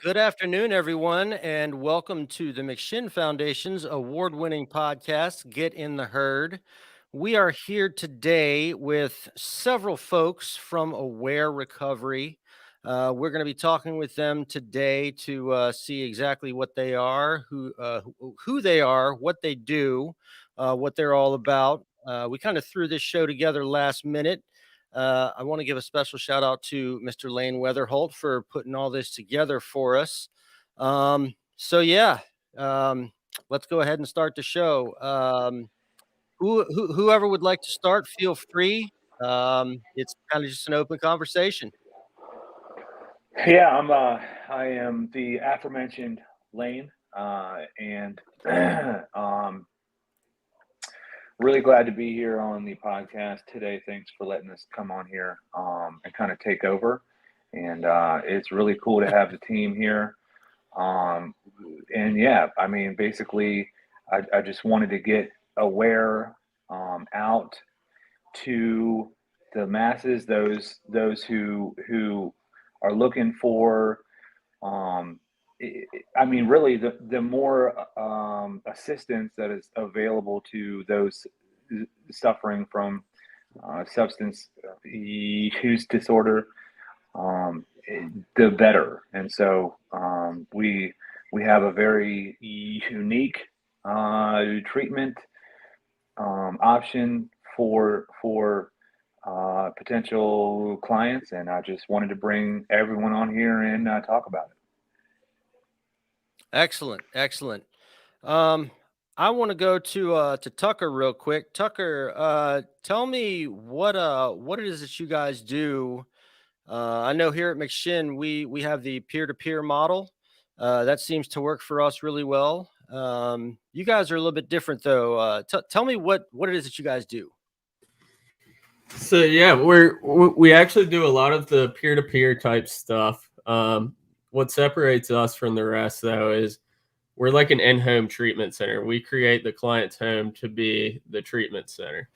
Good afternoon, everyone, and welcome to the McShin Foundation's award-winning podcast, Get in the Herd. We are here today with several folks from Aware Recovery. We're going to be talking with them today to see exactly what they are, who they are, what they do, what they're all about. We kind of threw this show together last minute. I want to give a special shout out to Mr. Lane Weatherholt for putting all this together for us. So yeah, um, let's go ahead and start the show. Whoever would like to start, feel free. It's kind of just an open conversation. Yeah, I am the aforementioned Lane, and um, really glad to be here on the podcast today. Thanks for letting us come on here and kind of take over. And it's really cool to have the team here. Um, and yeah, I mean, basically, I just wanted to get aware out to the masses, those who are looking for um, I mean, really, the more assistance that is available to those suffering from substance use disorder, the better. And so we have a very unique treatment option for potential clients, and I just wanted to bring everyone on here and talk about it. Excellent, excellent. Um, I want to go to Tucker real quick. Tucker, tell me what it is that you guys do. I know here at McShin we have the peer-to-peer model. That seems to work for us really well. You guys are a little bit different though. Tell me what it is that you guys do. So yeah, we actually do a lot of the peer-to-peer type stuff. What separates us from the rest though is we're like an in-home treatment center. We create the client's home to be the treatment center.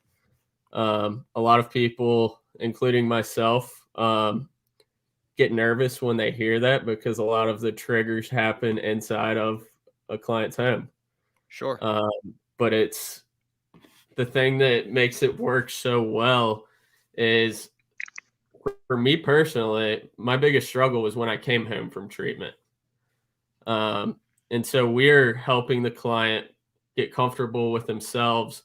A lot of people, including myself, get nervous when they hear that because a lot of the triggers happen inside of a client's home. Sure. But it's the thing that makes it work so well is for me personally, my biggest struggle was when I came home from treatment. And so we're helping the client get comfortable with themselves,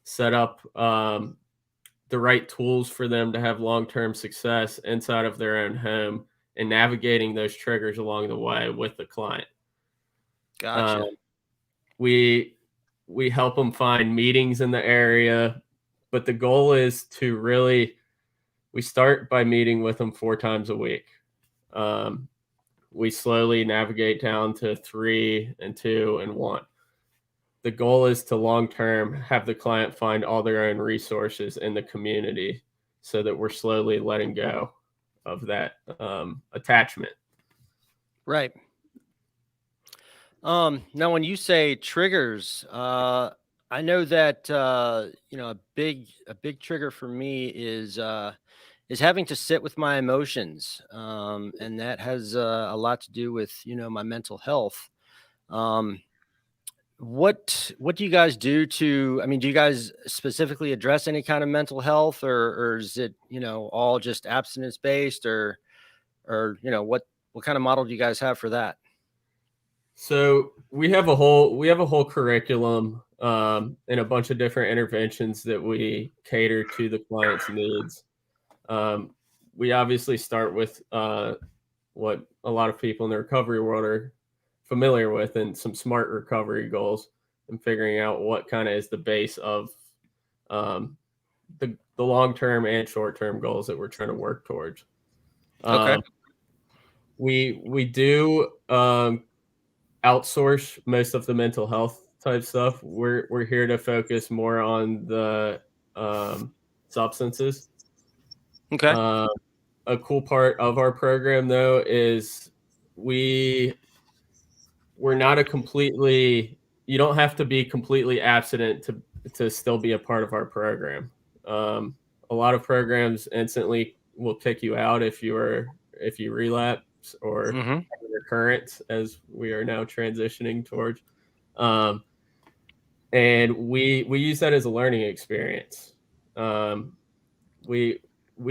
set up the right tools for them to have long-term success inside of their own home and navigating those triggers along the way with the client. Gotcha. We help them find meetings in the area, but the goal is to really, we start by meeting with them 4 times a week. We slowly navigate down to 3 and 2 and 1. The goal is to long-term have the client find all their own resources in the community so that we're slowly letting go of that attachment. Right. Now when you say triggers, I know that a big trigger for me is having to sit with my emotions, and that has a lot to do with my mental health. Um, what do you guys do to? I mean, do you guys specifically address any kind of mental health, or is it all just abstinence based, or what kind of model do you guys have for that? So we have a whole curriculum and a bunch of different interventions that we cater to the client's needs. We obviously start with what a lot of people in the recovery world are familiar with, and some SMART recovery goals, and figuring out what kind of is the base of um, the long term and short term goals that we're trying to work towards. Okay. Um, we do outsource most of the mental health type stuff. We're here to focus more on the substances. Okay. Uh, a cool part of our program though is we we're not a completely, you don't have to be completely abstinent to still be a part of our program. A lot of programs instantly will kick you out if you relapse or Mm-hmm. your recurrence, as we are now transitioning towards. And we use that as a learning experience. We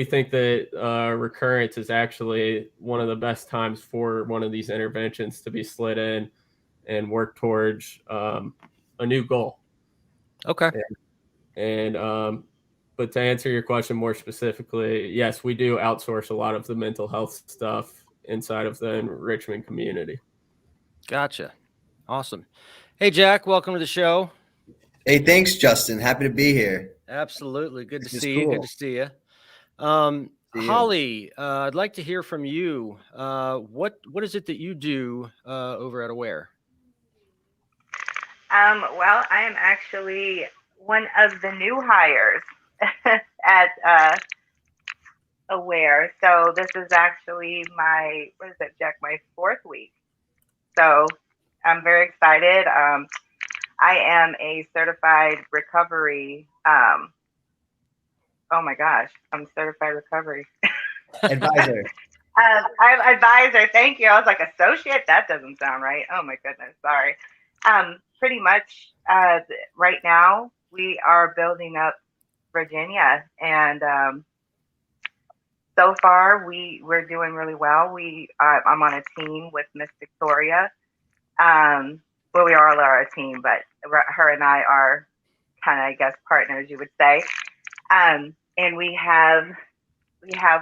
think that recurrence is actually one of the best times for one of these interventions to be slid in and work towards a new goal. Okay. But to answer your question more specifically, yes, we do outsource a lot of the mental health stuff inside of the enrichment community. Gotcha. Awesome. Hey, Jack, welcome to the show. Hey, thanks, Justin. Happy to be here. Absolutely. Good to This is see you. Good cool. to see you. See you. Holly, I'd like to hear from you. What is it that you do over at Aware? Well, I am actually one of the new hires at Aware. So this is actually Jack, my fourth week. So I'm very excited. I am a certified recovery. Oh my gosh, I'm certified recovery Advisor. I'm advisor. Thank you. I was like associate. That doesn't sound right. Oh my goodness. Sorry. Pretty much right now we are building up Virginia, and so far we're doing really well. I'm on a team with Miss Victoria. Well, we all are a team, but her and I are kind of, I guess, partners, you would say. And we have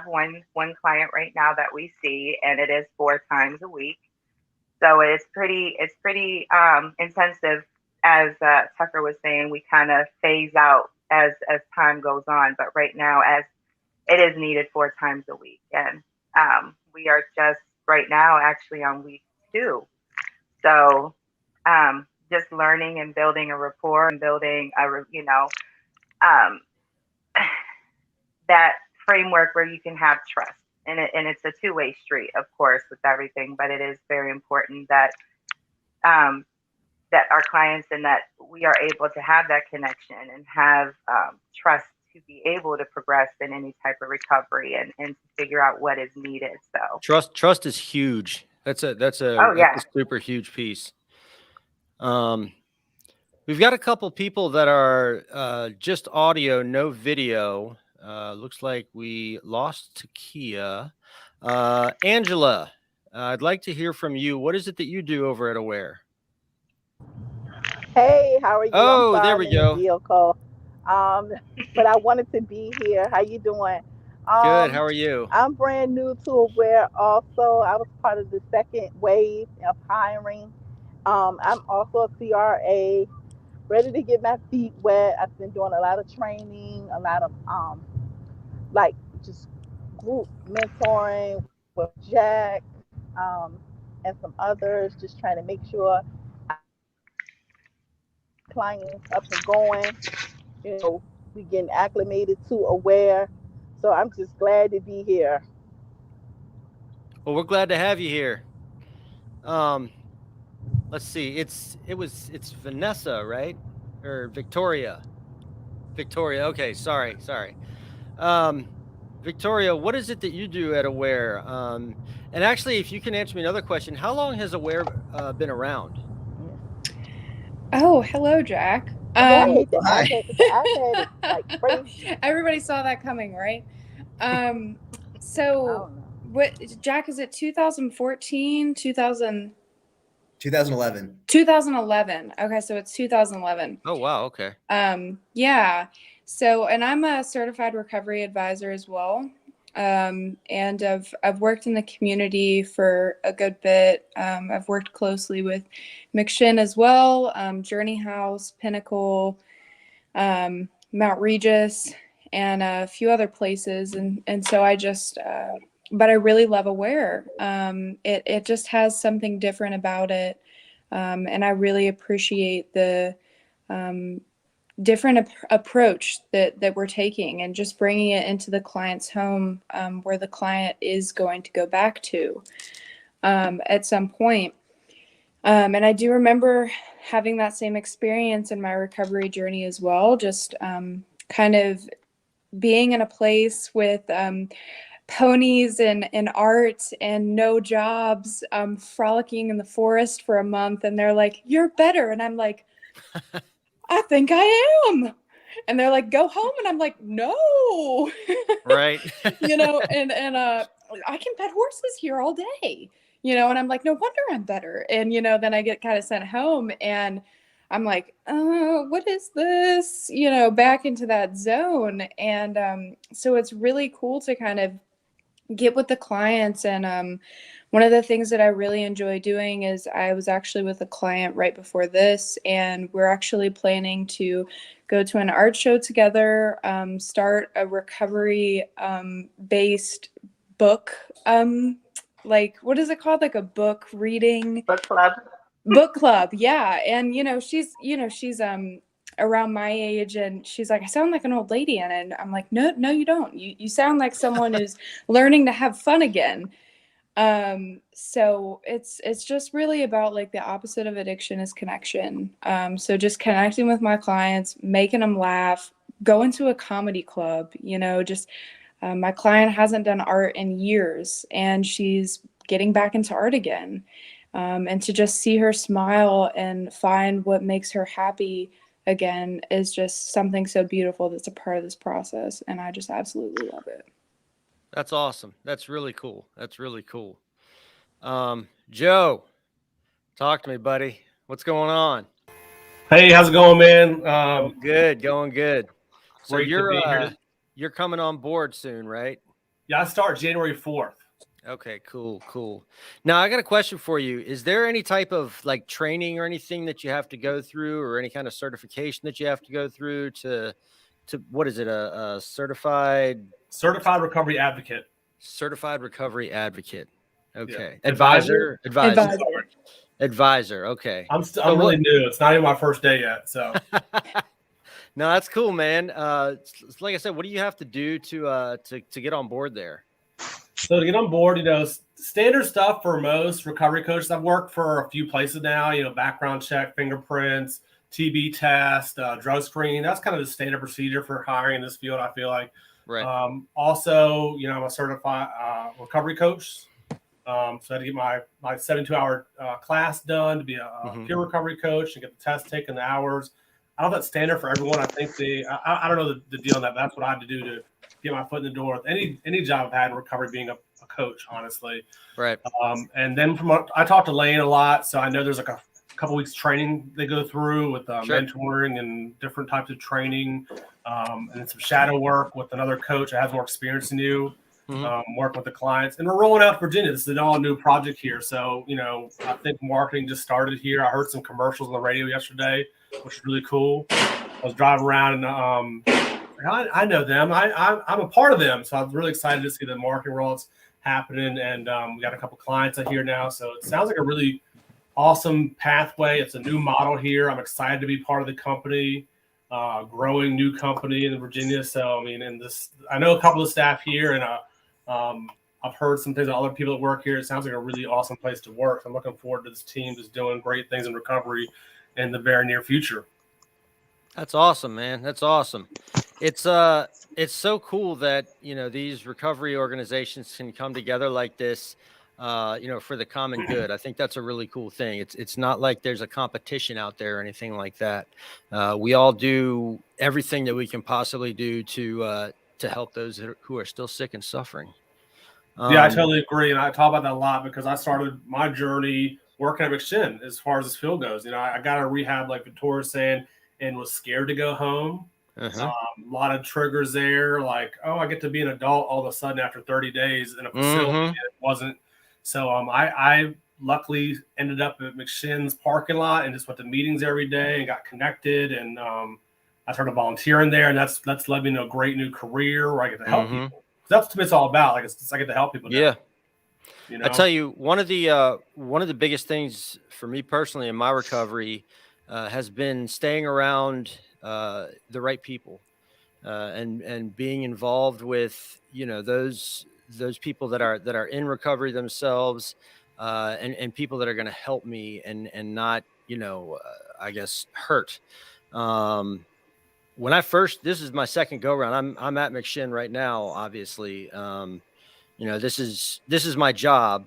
one client right now that we see, and it is 4 times a week. So it's pretty intensive. As Tucker was saying, we kind of phase out as time goes on. But right now, as it is needed 4 times a week, and we are just right now actually on week 2. So just learning and building a rapport and building that framework where you can have trust, and it's a two-way street, of course, with everything. But it is very important that that our clients and that we are able to have that connection and have trust to be able to progress in any type of recovery and to figure out what is needed. So Trust is huge. That's a Oh, yeah. that's a super huge piece. We've got a couple people that are just audio, no video. Looks like we lost Takia. Angela, I'd like to hear from you. What is it that you do over at Aware? Hey, how are you? Oh, I'm there sorry we I'm in go. the vehicle. But I wanted to be here. How you doing? Good. How are you? I'm brand new to Aware also. I was part of the second wave of hiring. I'm also a CRA, ready to get my feet wet. I've been doing a lot of training, a lot of like just group mentoring with Jack and some others, just trying to make sure clients up and going. We getting acclimated to Aware. So I'm just glad to be here. Well, we're glad to have you here. Let's see. It's Vanessa, right? Or Victoria. Victoria. Okay. Sorry. Victoria, what is it that you do at Aware? And actually, if you can answer me another question, how long has Aware been around? Oh, hello, Jack. Right. Hi. I've had it like crazy. Everybody saw that coming, right? I So don't know. what, Jack, is it 2014, 2011. 2011? Okay, so it's 2011. Oh, wow. Okay. Yeah. So, and I'm a certified recovery advisor as well. And I've worked in the community for a good bit. I've worked closely with McShin as well, Journey House, Pinnacle, Mount Regis, and a few other places. And so I just, but I really love Aware. It just has something different about it. And I really appreciate the different approach that we're taking and just bringing it into the client's home, where the client is going to go back to at some point. And I do remember having that same experience in my recovery journey as well, just kind of being in a place with ponies and art and no jobs, frolicking in the forest for a month, and they're like, "You're better," and I'm like, "I think I am," and they're like, "Go home," and I'm like, "No." Right. And I can pet horses here all day, and I'm like, "No wonder I'm better," and then I get kind of sent home, and I'm like, what is this, back into that zone. And so it's really cool to kind of get with the clients. And one of the things that I really enjoy doing is I was actually with a client right before this, and we're actually planning to go to an art show together, start a recovery based book, like, what is it called, like a book reading book club. Yeah. And she's around my age, and she's like, "I sound like an old lady." And I'm like, no, you don't. You sound like someone who's learning to have fun again. So it's just really about, like, the opposite of addiction is connection. So just connecting with my clients, making them laugh, going to a comedy club, just my client hasn't done art in years, and she's getting back into art again. And to just see her smile and find what makes her happy again is just something so beautiful that's a part of this process. And I just absolutely love it. That's awesome. That's really cool. That's really cool. Joe, talk to me, buddy. What's going on? Hey, how's it going, man? Going good. So Great to be here. you're coming on board soon, right? Yeah, I start January 4th. Okay, cool. Now I got a question for you. Is there any type of, like, training or anything that you have to go through, or any kind of certification that you have to go through to what is it? A certified recovery advocate. Certified recovery advocate. Okay. Yeah. Advisor. Advisor. Advisor. Okay. I'm really new. It's not even my first day yet. So no, that's cool, man. Like I said, what do you have to do to get on board there? So to get on board, standard stuff for most recovery coaches. I've worked for a few places now, background check, fingerprints, TB test, drug screen. That's kind of the standard procedure for hiring in this field, I feel like. Right. Also, I'm a certified recovery coach. So I had to get my 72-hour class done to be a peer recovery coach and get the test taken, the hours. I don't know if that's standard for everyone. I think I don't know the deal on that, but that's what I had to do to get my foot in the door with any job I've had in recovery, being a coach, honestly. Right. And then I talked to Lane a lot, so I know there's like a couple weeks training they go through with mentoring and different types of training, and some shadow work with another coach that has more experience than you. Work with the clients, and we're rolling out to Virginia. This is an all new project here. So, I think marketing just started here. I heard some commercials on the radio yesterday, which is really cool. I was driving around, and I know them. I'm a part of them. So I was really excited to see the marketing rollouts happening. And we got a couple clients out here now. So it sounds like a really awesome pathway. It's a new model here. I'm excited to be part of the company, growing new company in Virginia. So, I know a couple of staff here, and I've heard some things about other people that work here. It sounds like a really awesome place to work. I'm looking forward to this team just doing great things in recovery in the very near future. That's awesome, man. That's awesome. It's so cool that, these recovery organizations can come together like this, for the common good. I think that's a really cool thing. It's not like there's a competition out there or anything like that. We all do everything that we can possibly do to help those who are still sick and suffering. Yeah, I totally agree. And I talk about that a lot because I started my journey working at McShin as far as this field goes. I got a rehab, like Victoria's saying, and was scared to go home. A lot of triggers there, like, I get to be an adult all of a sudden after 30 days in a facility. It wasn't. So I luckily ended up at McShin's parking lot and just went to meetings every day and got connected. And I started volunteering there, and that's led me to a great new career where I get to help people. That's what it's all about. Like, I get to help people now. Yeah. I tell you, one of the biggest things for me personally in my recovery has been staying around the right people, and being involved with those people that are in recovery themselves, and people that are going to help me and not I guess hurt. When I first, this is my second go around. I'm at McShin right now, obviously. this is my job.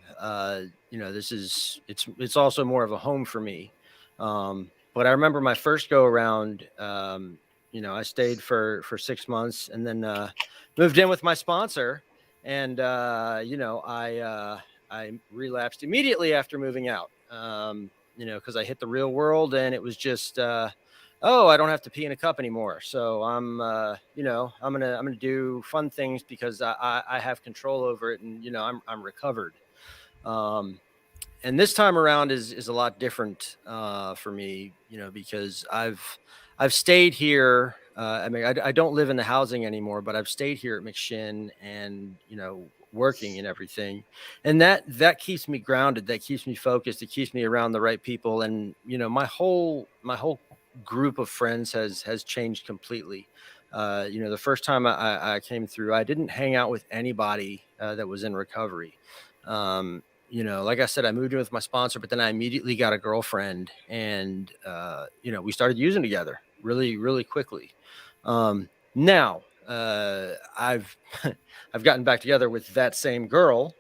It's also more of a home for me. But I remember my first go around, I stayed for 6 months and then moved in with my sponsor. And, I relapsed immediately after moving out, because I hit the real world and it was just, oh, I don't have to pee in a cup anymore. So I'm gonna do fun things because I have control over it, and I'm recovered. Um, and this time around is a lot different for me, because I've stayed here. I mean, I don't live in the housing anymore, but I've stayed here at McShin and working and everything, and that keeps me grounded. That keeps me focused. It keeps me around the right people, and my whole group of friends has changed completely. The first time I came through, I didn't hang out with anybody that was in recovery. Like I said, I moved in with my sponsor, but then I immediately got a girlfriend, and we started using together really, really quickly. Now I've I've gotten back together with that same girl,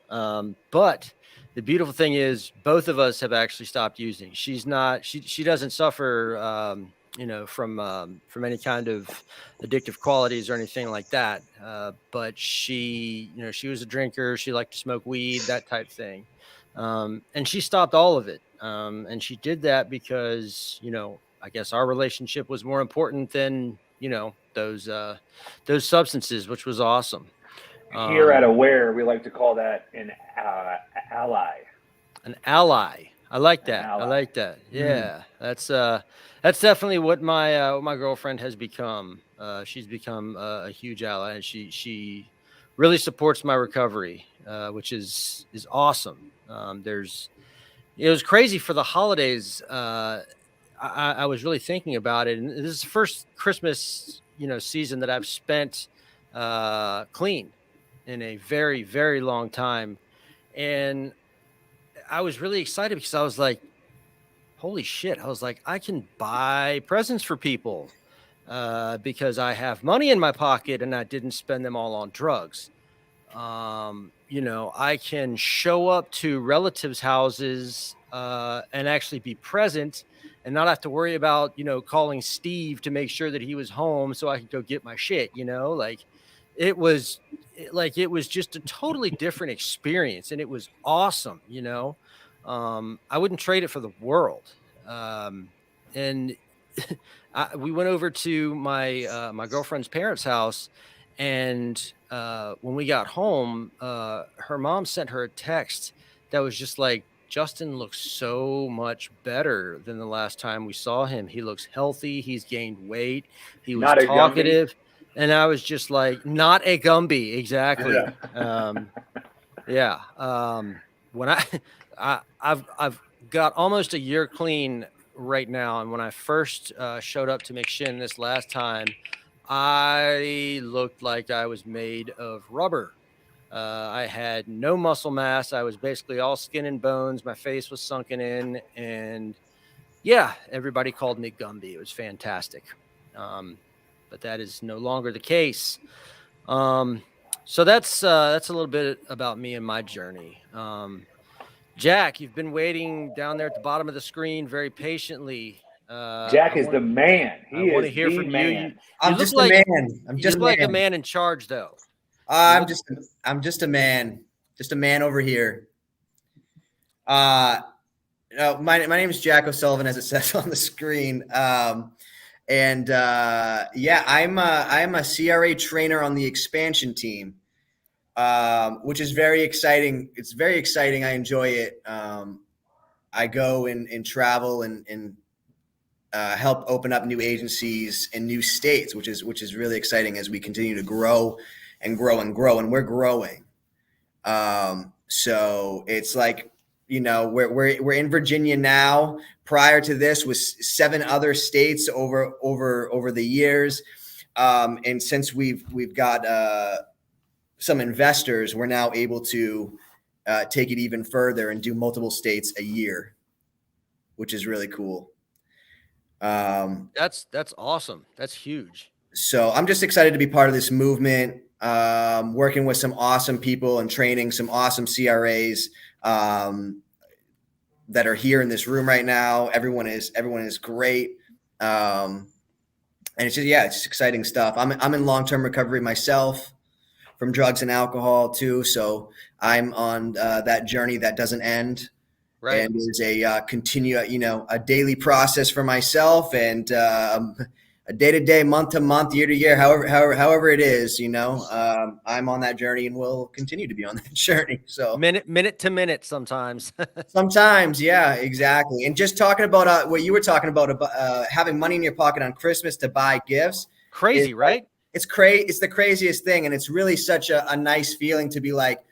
but the beautiful thing is both of us have actually stopped using. She doesn't suffer, from any kind of addictive qualities or anything like that. But she was a drinker. She liked to smoke weed, that type thing. And she stopped all of it. And she did that because, I guess our relationship was more important than, those substances, which was awesome. Here at Aware, we like to call that an ally. An ally. I like An that. I ally. like that. Yeah. That's definitely what my girlfriend has become. She's become a huge ally, and she really supports my recovery, which is awesome. It was crazy for the holidays. I was really thinking about it, and this is the first Christmas season that I've spent clean in a very, very long time, and I was really excited because I was like, holy shit. I was like, I can buy presents for people because I have money in my pocket and I didn't spend them all on drugs. I can show up to relatives' houses and actually be present and not have to worry about, calling Steve to make sure that he was home so I could go get my shit, like it was it was just a totally different experience, and it was awesome. I wouldn't trade it for the world. And we went over to my girlfriend's parents' house, and when we got home, her mom sent her a text that was just like, Justin looks so much better than the last time we saw him. He looks healthy. He's gained weight. He was Not a Gumby. talkative. And I was just like, not a Gumby. Exactly. Yeah. When I've got almost a year clean right now. And when I first showed up to McShin this last time, I looked like I was made of rubber. I had no muscle mass. I was basically all skin and bones. My face was sunken in, and yeah, everybody called me Gumby. It was fantastic. But that is no longer the case. So that's a little bit about me and my journey. Jack, you've been waiting down there at the bottom of the screen very patiently. Jack is the man. I want to hear from you. I'm just a man. I'm just like a man in charge, though. I'm just a man. Just a man over here. My name is Jack O'Sullivan, as it says on the screen. I'm a CRA trainer on the expansion team, which is very exciting. It's very exciting. I enjoy it. I go and travel and help open up new agencies in new states, which is really exciting as we continue to grow and grow and grow, and we're growing. So it's like, we're in Virginia now. Prior to this was 7 other states over the years. And since we've got some investors, we're now able to take it even further and do multiple states a year, which is really cool. That's awesome. That's huge. So I'm just excited to be part of this movement. working with some awesome people and training some awesome CRAs that are here in this room right now. Everyone is great. And it's just exciting stuff. I'm in long-term recovery myself from drugs and alcohol too. So I'm on that journey that doesn't end. Right. And is a a daily process for myself, and a day-to-day, month-to-month, year-to-year, however it is, I'm on that journey and will continue to be on that journey. So minute to minute sometimes. sometimes, yeah, exactly. And just talking about what you were talking about having money in your pocket on Christmas to buy gifts. Crazy, right? It's crazy. It's the craziest thing, and it's really such a nice feeling to be like,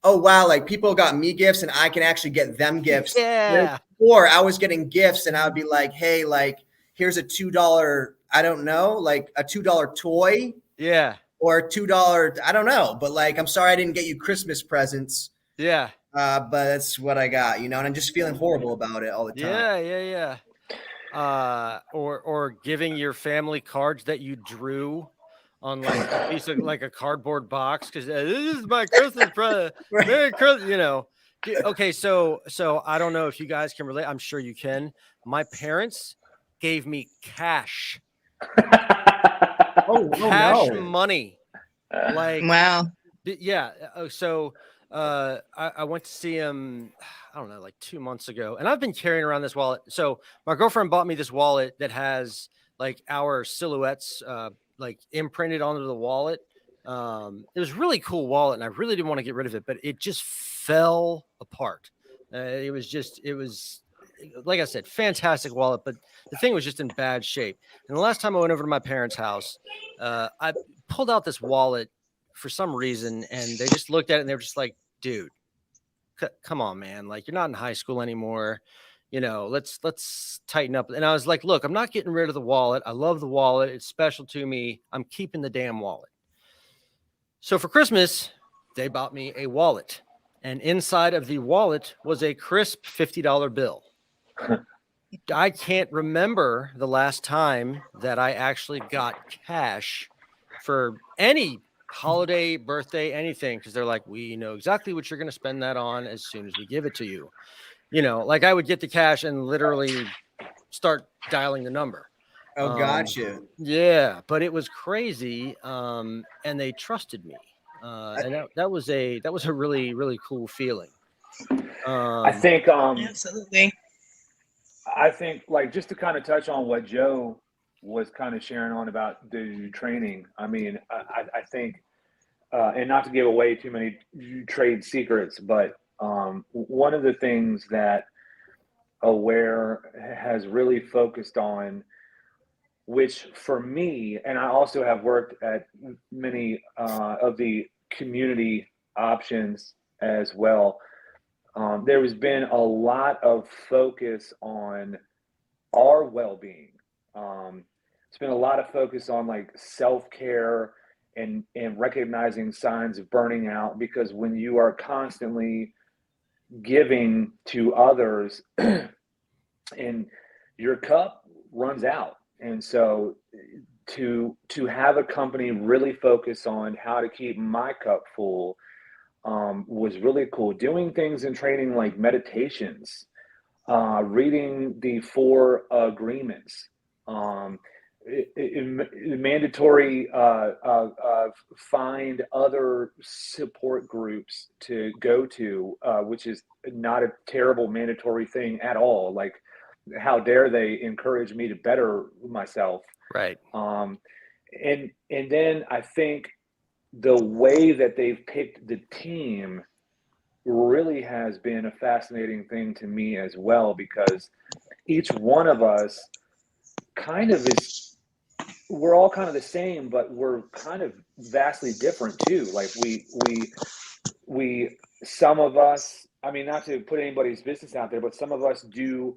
oh wow, like people got me gifts and I can actually get them gifts. Yeah. Or I was getting gifts and I would be like, hey, like here's a $2, I don't know, like a $2 toy. Yeah. Or $2, I don't know, but like, I'm sorry I didn't get you Christmas presents. Yeah. But that's what I got, and I'm just feeling horrible about it all the time. Yeah. Or giving your family cards that you drew on like a piece of like a cardboard box because this is my Christmas present. Merry Christmas, Okay, so I don't know if you guys can relate. I'm sure you can. My parents gave me cash. Cash money. Like, wow. Yeah. So I went to see him, I don't know, like 2 months ago, and I've been carrying around this wallet. So my girlfriend bought me this wallet that has like our silhouettes like imprinted onto the wallet. It was a really cool wallet, and I really didn't want to get rid of it, but it just fell apart. It was like I said, fantastic wallet, but the thing was just in bad shape. And the last time I went over to my parents' house, I pulled out this wallet for some reason, and they just looked at it and they were just like, dude, come on, man. Like, you're not in high school anymore. Let's tighten up. And I was like, look, I'm not getting rid of the wallet. I love the wallet. It's special to me. I'm keeping the damn wallet. So for Christmas, they bought me a wallet, and inside of the wallet was a crisp $50 bill. I can't remember the last time that I actually got cash for any holiday, birthday, anything, because they're like, we know exactly what you're going to spend that on as soon as we give it to you. Like I would get the cash and literally start dialing the number. Oh, gotcha. Yeah, but it was crazy, and they trusted me, and that was a really, really cool feeling. I think absolutely. I think, like, just to kind of touch on what Joe was kind of sharing on about the training. I mean, I think, and not to give away too many trade secrets, but one of the things that Aware has really focused on, which for me, and I also have worked at many of the community options as well. There has been a lot of focus on our well-being. It's been a lot of focus on like self-care and recognizing signs of burning out, because when you are constantly giving to others and your cup runs out. And so to have a company really focus on how to keep my cup full was really cool. Doing things in training like meditations, reading the 4 agreements, mandatory find other support groups to go to, which is not a terrible mandatory thing at all. Like, how dare they encourage me to better myself? Right. And then I think the way that they've picked the team really has been a fascinating thing to me as well, because each one of us kind of is, we're all kind of the same, but we're kind of vastly different too. Like we some of us, I mean, not to put anybody's business out there, but some of us don't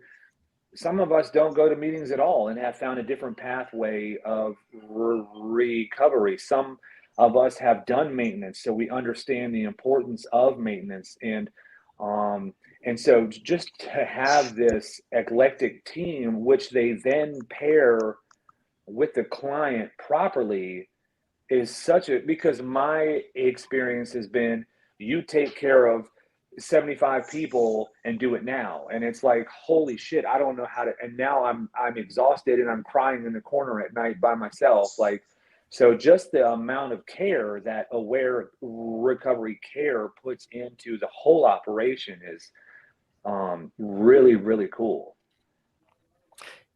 go to meetings at all and have found a different pathway of recovery. Some of us have done maintenance, so we understand the importance of maintenance. And so just to have this eclectic team, which they then pair with the client properly, is such a, because my experience has been you take care of 75 people and do it now, and it's like, holy shit, I don't know how to, and now I'm exhausted and I'm crying in the corner at night by myself. Like, so just the amount of care that Aware Recovery Care puts into the whole operation is really, really cool.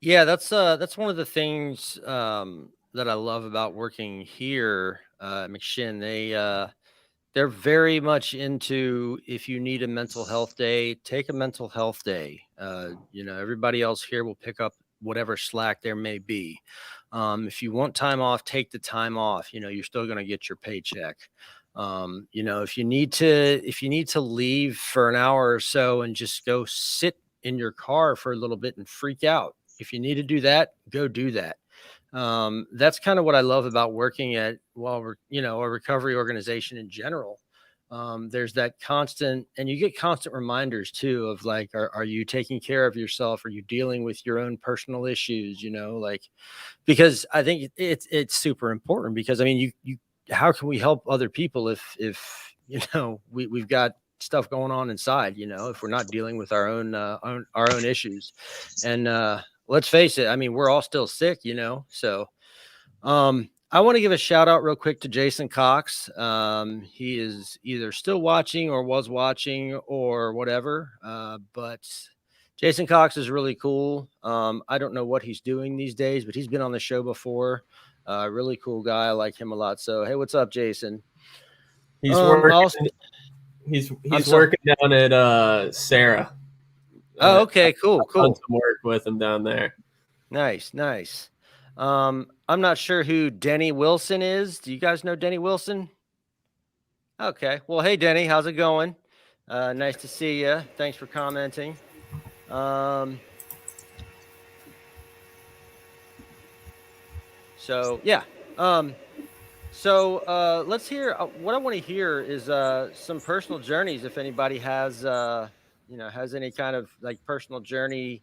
Yeah, that's one of the things that I love about working here at McShin. They're very much into, if you need a mental health day, take a mental health day. Everybody else here will pick up whatever slack there may be. If you want time off, take the time off. You're still going to get your paycheck. If you need to leave for an hour or so and just go sit in your car for a little bit and freak out, if you need to do that, go do that. That's kind of what I love about working at, a recovery organization in general. There's that constant, and you get constant reminders too of like, are you taking care of yourself? Are you dealing with your own personal issues? Because I think it's super important, because I mean, how can we help other people if we've got stuff going on inside, if we're not dealing with our own issues. And let's face it, I mean, we're all still sick, so I want to give a shout out real quick to Jason Cox. He is either still watching or was watching or whatever, but Jason Cox is really cool. I don't know what he's doing these days, but he's been on the show before. Really cool guy. I like him a lot. So, hey, what's up, Jason? He's working. He's working down at Sarah. Oh, okay, cool. I've done some work with him down there. Nice. I'm not sure who Denny Wilson is. Do you guys know Denny Wilson? Okay. Well, hey, Denny, how's it going? Nice to see you. Thanks for commenting. So yeah. Let's hear. What I want to hear is some personal journeys. If anybody has has any kind of like personal journey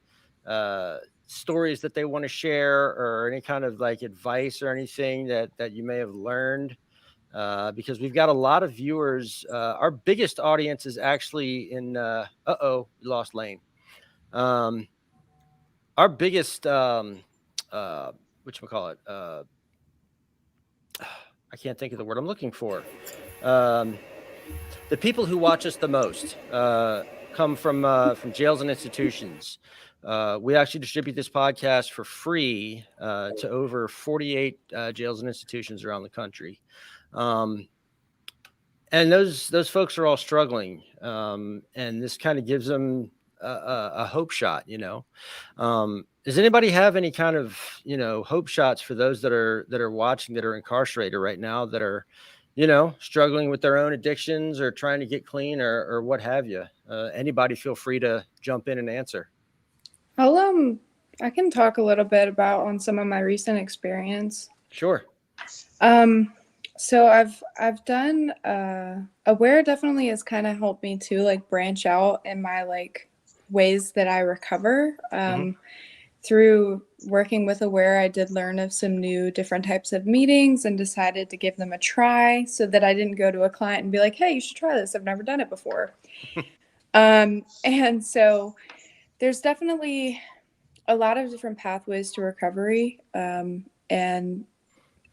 stories that they want to share, or any kind of like advice or anything that you may have learned, because we've got a lot of viewers. Our biggest audience is actually in we lost Lane. Our biggest whatchamacallit, I can't think of the word I'm looking for. The people who watch us the most come from jails and institutions. We actually distribute this podcast for free to over 48 jails and institutions around the country. And those folks are all struggling. And this kind of gives them a hope shot, Does anybody have any kind of, hope shots for those that are watching, that are incarcerated right now, that are, struggling with their own addictions or trying to get clean, or what have you? Anybody feel free to jump in and answer. I can talk a little bit about on some of my recent experience. Sure. So I've done Aware definitely has kind of helped me to like branch out in my like ways that I recover. Through working with Aware, I did learn of some new different types of meetings and decided to give them a try, so that I didn't go to a client and be like, hey, you should try this. I've never done it before. And so there's definitely a lot of different pathways to recovery. And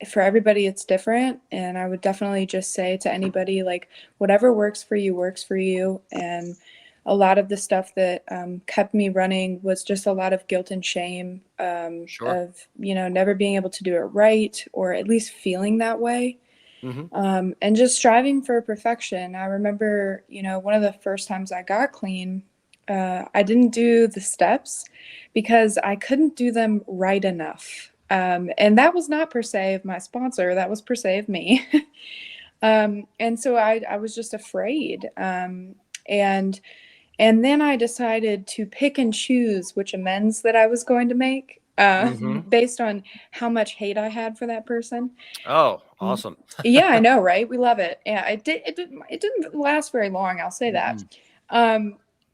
for everybody, it's different. And I would definitely just say to anybody, like, whatever works for you works for you. And a lot of the stuff that kept me running was just a lot of guilt and shame of, never being able to do it right, or at least feeling that way. And just striving for perfection. I remember, one of the first times I got clean, I didn't do the steps because I couldn't do them right enough. And that was not per se of my sponsor, that was per se of me. And so I was just afraid. And then I decided to pick and choose which amends that I was going to make based on how much hate I had for that person. Oh, awesome. Yeah, I know, right? We love it. Yeah, it didn't last very long, I'll say that.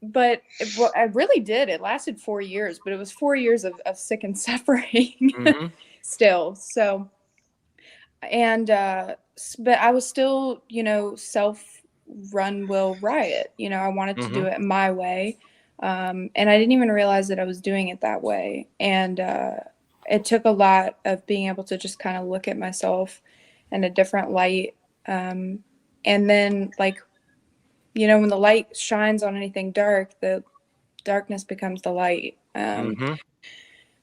But I really did. It lasted 4 years, but it was 4 years of sick and suffering still. So and but I was still, self run will riot. I wanted to do it my way. And I didn't even realize that I was doing it that way. And it took a lot of being able to just kind of look at myself in a different light. And then, like, when the light shines on anything dark, the darkness becomes the light.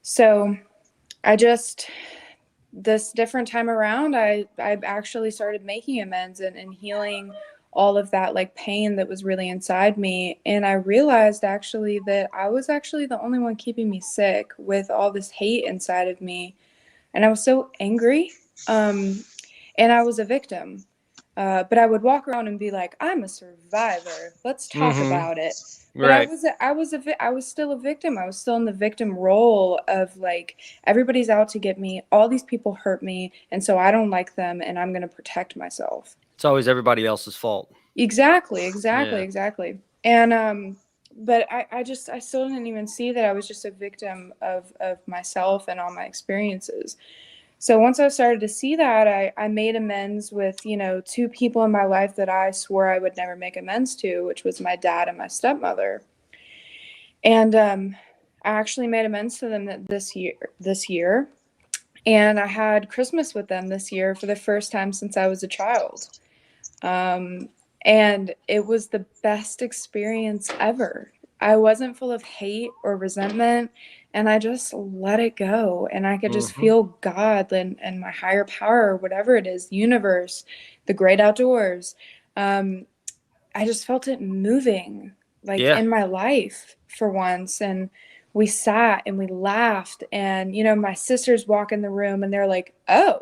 So I just, this different time around, I actually started making amends and healing all of that like pain that was really inside me. And I realized actually that I was actually the only one keeping me sick with all this hate inside of me. And I was so angry. And I was a victim. But I would walk around and be like, I'm a survivor. Let's talk about it. But Right. I was still a victim. I was still in the victim role of like, everybody's out to get me. All these people hurt me. And so I don't like them and I'm going to protect myself. It's always everybody else's fault. Exactly. Yeah. And, but I still didn't even see that I was just a victim of myself and all my experiences. So once I started to see that, I made amends with, two people in my life that I swore I would never make amends to, which was my dad and my stepmother. And I actually made amends to them this year. And I had Christmas with them this year for the first time since I was a child. And it was the best experience ever. I wasn't full of hate or resentment, and I just let it go. And I could just feel God and my higher power, whatever it is, universe, the great outdoors. I just felt it moving like in my life for once. And we sat and we laughed. And, my sisters walk in the room and they're like, oh.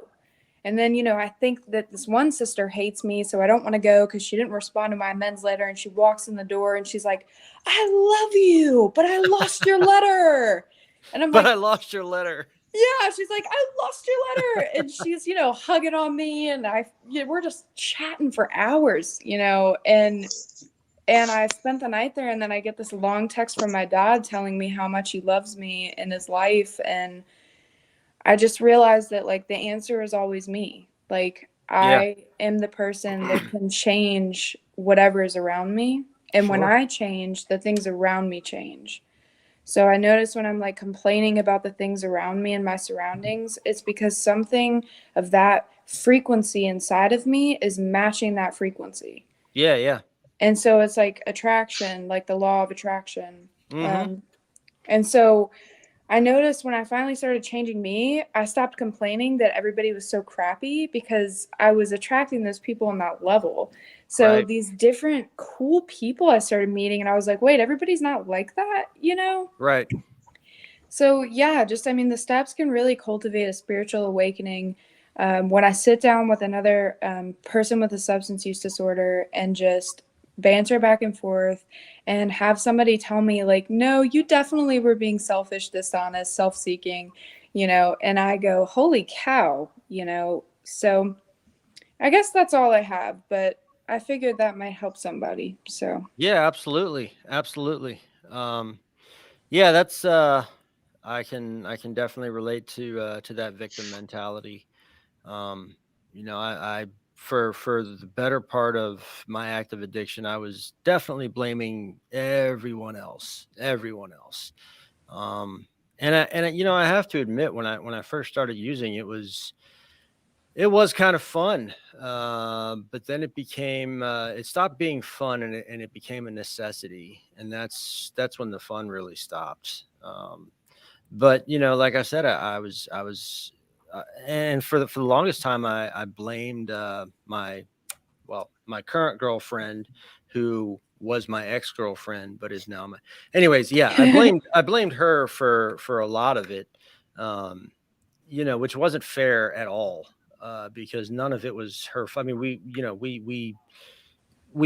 And then, I think that this one sister hates me, so I don't want to go because she didn't respond to my amends letter. And she walks in the door and she's like, I love you, but I lost your letter. And I'm But like, I lost your letter. yeah, she's like, I lost your letter. And she's, hugging on me. And we're just chatting for hours, and I spent the night there. And then I get this long text from my dad telling me how much he loves me in his life. And I just realized that like the answer is always me. Like I am the person that can change whatever is around me. And when I change, the things around me change. So I notice when I'm like complaining about the things around me and my surroundings, it's because something of that frequency inside of me is matching that frequency. Yeah. And so it's like attraction, like the law of attraction. And so I noticed when I finally started changing me, I stopped complaining that everybody was so crappy because I was attracting those people on that level. So these different cool people I started meeting, and I was like, wait, everybody's not like that, Right. So yeah, just, the steps can really cultivate a spiritual awakening. When I sit down with another person with a substance use disorder and just banter back and forth and have somebody tell me like, no, you definitely were being selfish, dishonest, self-seeking, and I go, holy cow, so I guess that's all I have, but I figured that might help somebody. So Yeah, absolutely. Yeah, that's I can definitely relate to that victim mentality. Um, I for the better part of my active addiction, I was definitely blaming everyone else. Um, I have to admit, when I first started using it was kind of fun, but then it stopped being fun, and it became a necessity, and that's when the fun really stopped. But like I said, I was, and for the longest time, I blamed my current girlfriend, who was my ex girlfriend, but is now my. Anyways, yeah, I blamed her for a lot of it, um, which wasn't fair at all, because none of it was her. I mean, we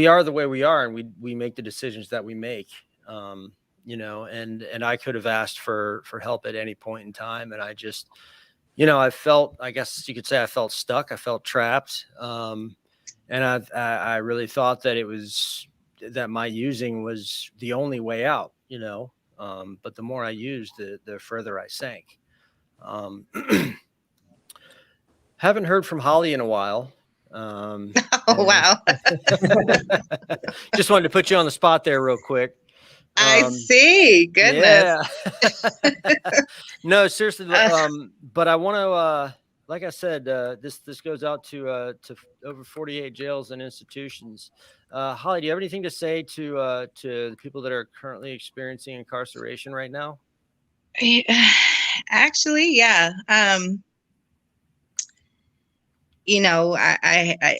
are the way we are, and we make the decisions that we make. And I could have asked for help at any point in time, and I just, I felt, I guess you could say, I felt stuck, I felt trapped, and I really thought that my using was the only way out, but the more I used, the further I sank. Um, Haven't heard from Holly in a while. Oh, wow. Just wanted to put you on the spot there real quick. I see. Goodness. Yeah. No, seriously. But I want to, like I said, this goes out to over 48 jails and institutions. Holly, do you have anything to say to the people that are currently experiencing incarceration right now? Actually, yeah. You know, I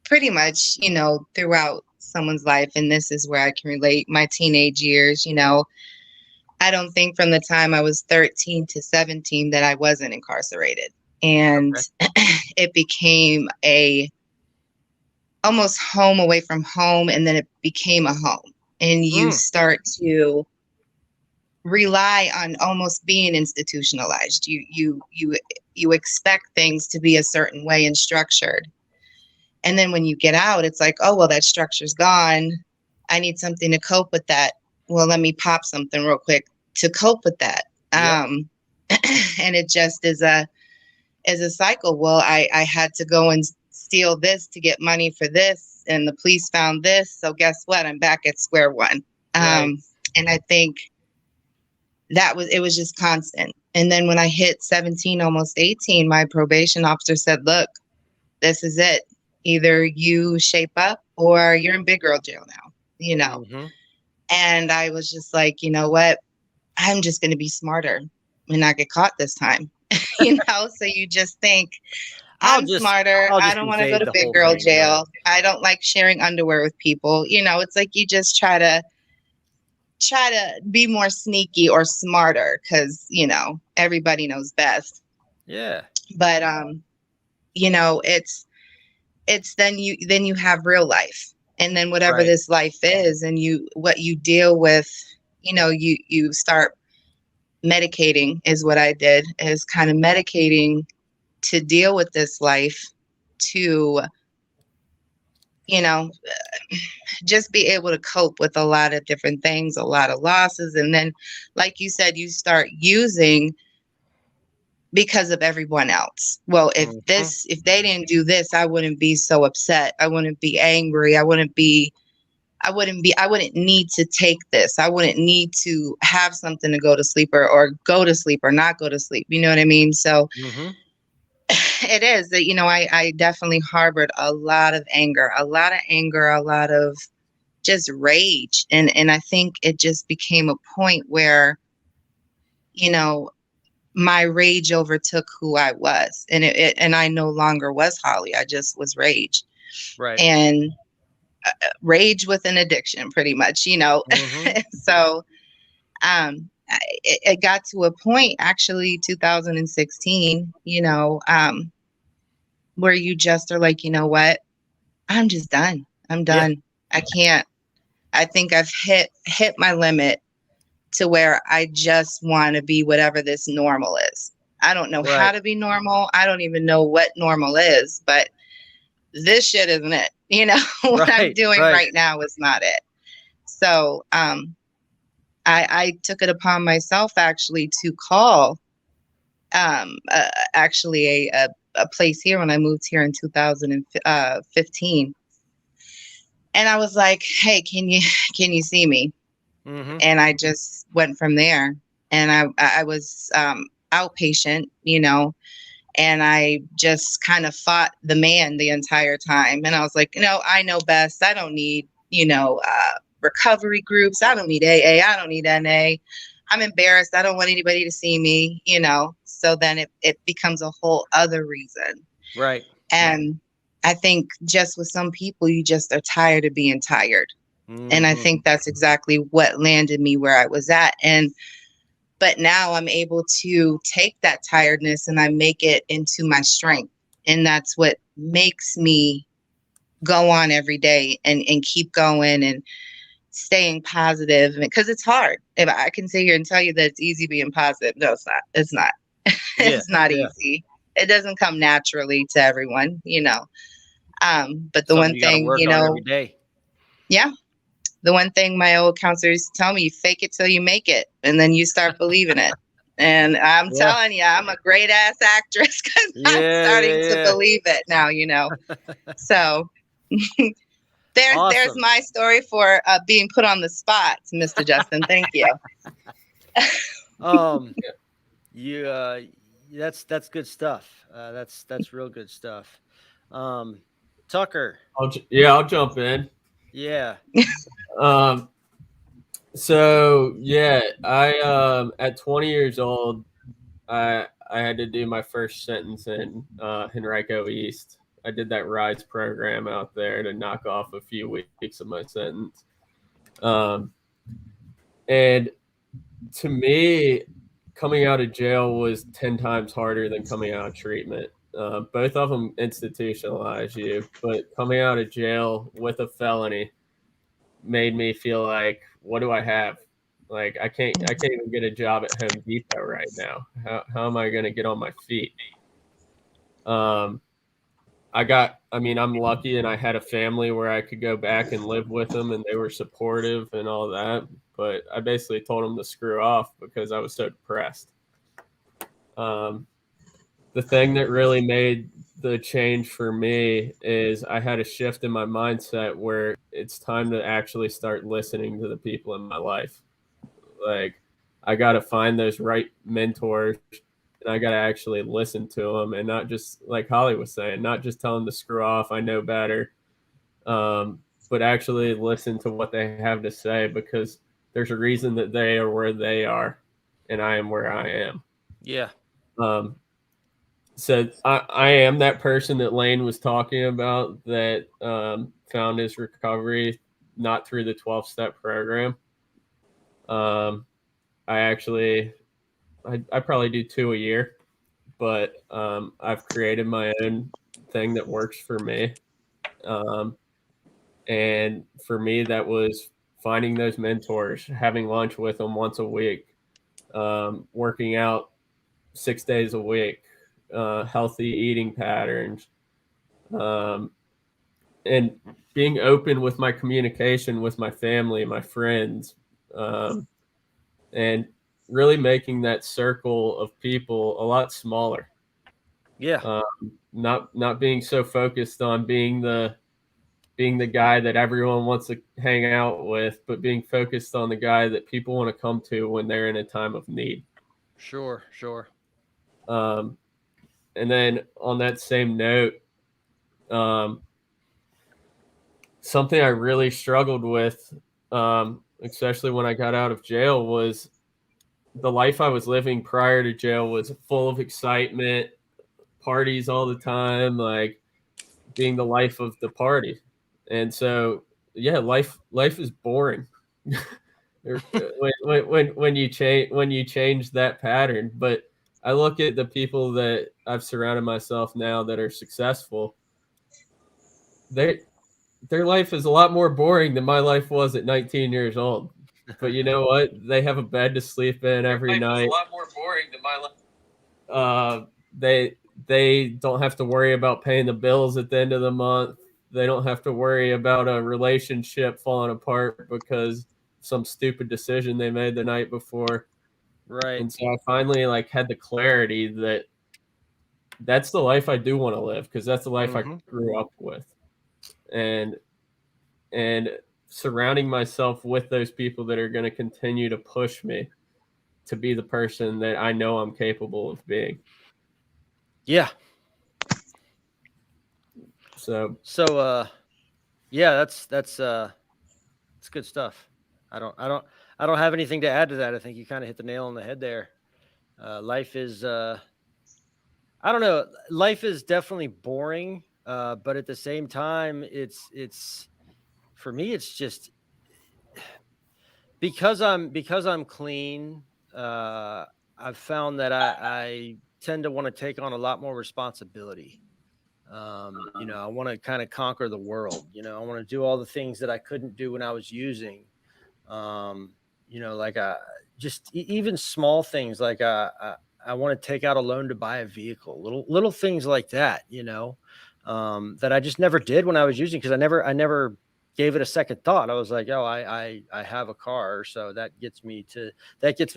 pretty much, you know, throughout someone's life, and this is where I can relate, my teenage years, you know, I don't think from the time I was 13 to 17 that I wasn't incarcerated. And it became a almost home away from home, and then it became a home. And you start to rely on almost being institutionalized. You expect things to be a certain way and structured. And then when you get out, it's like, oh, well, that structure's gone. I need something to cope with that. Well, let me pop something real quick to cope with that. Yep. And it just is a cycle. Well, I had to go and steal this to get money for this, and the police found this. So guess what? I'm back at square one. Right. And I think it was just constant. And then when I hit 17, almost 18, my probation officer said, look, this is it. Either you shape up or you're in big girl jail now, you know? Mm-hmm. And I was just like, you know what? I'm just going to be smarter and not get caught this time, you know? So you just think, I'm smarter. I don't want to go to big girl jail. Right? I don't like sharing underwear with people. You know, it's like you just try to be more sneaky or smarter because, you know, everybody knows best. Yeah. But, you know, it's then you have real life, and then whatever this life is, and what you deal with, you know, you start medicating is what I did, is kind of medicating to deal with this life, to, you know, just be able to cope with a lot of different things, a lot of losses. And then, like you said, you start using because of everyone else. Well, if they didn't do this, I wouldn't be so upset. I wouldn't be angry. I wouldn't need to take this. I wouldn't need to have something to go to sleep or go to sleep or not go to sleep. You know what I mean? So it is that, you know, I definitely harbored a lot of anger, a lot of just rage. And I think it just became a point where, you know, my rage overtook who I was, and and I no longer was Holly. I just was rage, right? And rage with an addiction, pretty much, you know. So, it got to a point, actually, 2016, you know, where you just are like, you know what, I'm just done. I'm done. Yeah. I can't. I think I've hit my limit, to where I just want to be whatever this normal is. I don't know how to be normal. I don't even know what normal is, but this shit isn't it. You know, what I'm doing right now is not it. So I took it upon myself, actually, to call actually a place here when I moved here in 2015. And I was like, hey, can you see me? And I just went from there. And I was outpatient, you know, and I just kind of fought the man the entire time. And I was like, you know, I know best. I don't need, you know, recovery groups. I don't need AA. I don't need NA. I'm embarrassed. I don't want anybody to see me, you know. So then it becomes a whole other reason. Right. And I think just with some people, you just are tired of being tired. And I think that's exactly what landed me where I was at. But now I'm able to take that tiredness and I make it into my strength. And that's what makes me go on every day and keep going and staying positive, because it's hard. If I can sit here and tell you that it's easy being positive, no, it's not. It's not. It's not easy. It doesn't come naturally to everyone, you know. But the one thing, you know, every day. Yeah. The one thing my old counselor used to tell me, you fake it till you make it, and then you start believing it. And I'm telling you, I'm a great ass actress because I'm starting to believe it now, So there's Awesome. my story for being put on the spot, Mr. Justin. Thank you. That's good stuff. That's real good stuff. Tucker. I'll jump in. Yeah. So yeah, I at 20 years old, I had to do my first sentence in Henrico East. I did that RISE program out there to knock off a few weeks of my sentence. And to me, coming out of jail was 10 times harder than coming out of treatment. Both of them institutionalize you, but coming out of jail with a felony made me feel like, what do I have? Like I can't even get a job at Home Depot right now. How am I going to get on my feet? I'm lucky and I had a family where I could go back and live with them and they were supportive and all that. But I basically told them to screw off because I was so depressed. The thing that really made the change for me is I had a shift in my mindset where it's time to actually start listening to the people in my life. Like I got to find those right mentors and I got to actually listen to them and not just like Holly was saying, not just tell them to screw off. I know better. But actually listen to what they have to say because there's a reason that they are where they are and I am where I am. Yeah. So I am that person that Lane was talking about that found his recovery not through the 12-step program. I probably do 2 a year, but I've created my own thing that works for me. And for me, that was finding those mentors, having lunch with them once a week, working out 6 days a week, healthy eating patterns, and being open with my communication with my family, my friends, and really making that circle of people a lot smaller. Yeah. Not being so focused on being the guy that everyone wants to hang out with, but being focused on the guy that people want to come to when they're in a time of need. Sure. And then on that same note, something I really struggled with, especially when I got out of jail, was the life I was living prior to jail was full of excitement, parties all the time, like being the life of the party. And so, yeah, life is boring when you change that pattern. But I look at the people that I've surrounded myself now that are successful. Their life is a lot more boring than my life was at 19 years old. But you know what? They have a bed to sleep in every night. A lot more boring than my life. They don't have to worry about paying the bills at the end of the month. They don't have to worry about a relationship falling apart because some stupid decision they made the night before. Right. And so I finally had the clarity that that's the life I do want to live because that's the life I grew up with. And surrounding myself with those people that are going to continue to push me to be the person that I know I'm capable of being. Yeah. So yeah, that's good stuff. I don't have anything to add to that. I think you kind of hit the nail on the head there. Life is I don't know, life is definitely boring, but at the same time it's for me it's just because I'm clean, I've found that I tend to want to take on a lot more responsibility. I want to kind of conquer the world. I want to do all the things that I couldn't do when I was using. Like just even small things like I want to take out a loan to buy a vehicle, little things like that. That I just never did when I was using because I never gave it a second thought. I was like, oh, I have a car, so that gets me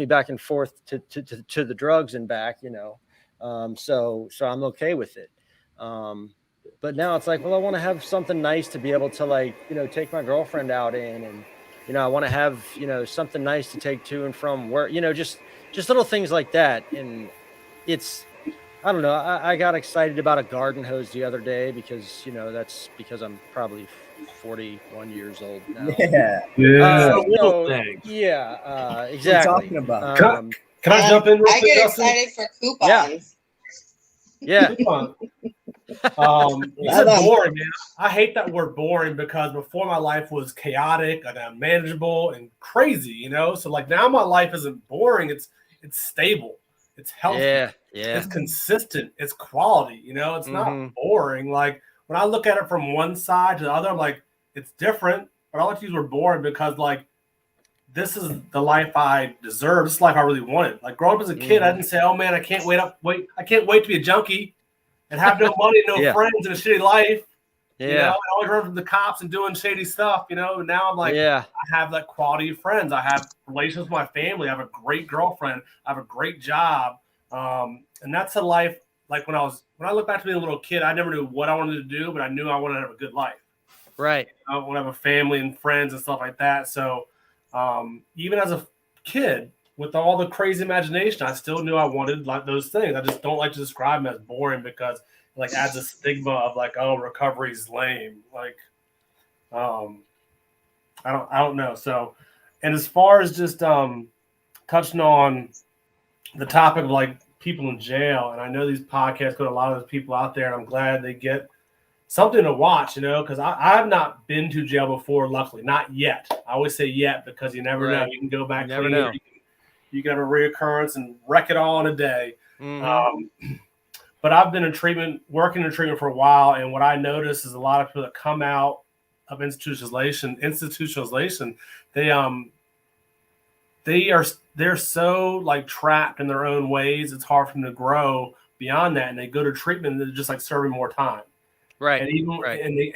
back and forth to the drugs and back, so I'm okay with it. But now it's like, well, I want to have something nice to be able to, like, take my girlfriend out in, and I want to have something nice to take to and from work, just little things like that. And it's, I don't know. I got excited about a garden hose the other day because, that's because I'm probably 41 years old now. Yeah. Yeah. So things. yeah, What are you exactly. talking about? Can I jump in real I quick, get Justin? excited for coupons. Yeah. You said boring, man. I hate that word boring because before my life was chaotic and unmanageable and crazy, So like now my life isn't boring. It's stable. It's healthy. Yeah. It's consistent. It's quality. It's not boring. Like when I look at it from one side to the other, I'm like, it's different. But I like to use the word boring because like this is the life I deserve. This is the life I really wanted. Like growing up as a kid, I didn't say, oh man, I can't wait to be a junkie and have no money, no friends, and a shitty life. I always run from the cops and doing shady stuff, And now I'm like, I have that quality of friends. I have relations with my family. I have a great girlfriend. I have a great job. And that's a life. Like when I look back to being a little kid, I never knew what I wanted to do, but I knew I wanted to have a good life. Right. I want to have a family and friends and stuff like that. So even as a kid with all the crazy imagination, I still knew I wanted like those things. I just don't like to describe them as boring because it like adds a stigma of like, oh, recovery's lame. Like, I don't know. So, and as far as just touching on the topic of like people in jail, and I know these podcasts go to a lot of those people out there, and I'm glad they get something to watch, because I've not been to jail before, luckily. Not yet. I always say yet because you never know. You can go back. You never know. You can have a reoccurrence and wreck it all in a day. But I've been working in treatment for a while, and what I notice is a lot of people that come out of institutionalization, they're so like trapped in their own ways. It's hard for them to grow beyond that, and they go to treatment and they're just like serving more time. Right. And even we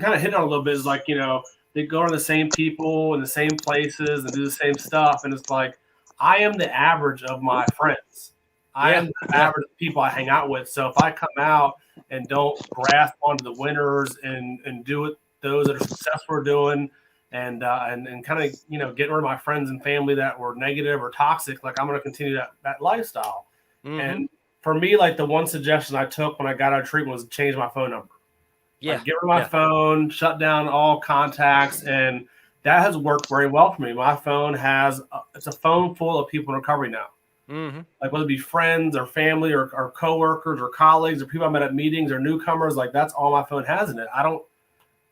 kind of hit on a little bit is like, they go to the same people in the same places and do the same stuff. And it's like, I am the average of my friends. I am the average of people I hang out with. So if I come out and don't grasp onto the winners and do what those that are successful are doing and kind of getting rid of my friends and family that were negative or toxic, like I'm going to continue that lifestyle. And for me, like the one suggestion I took when I got out of treatment was change my phone number. Yeah. Like, get rid of my phone, shut down all contacts, and that has worked very well for me. My phone it's a phone full of people in recovery now. Like whether it be friends or family or coworkers or colleagues or people I met at meetings or newcomers, like that's all my phone has in it. I don't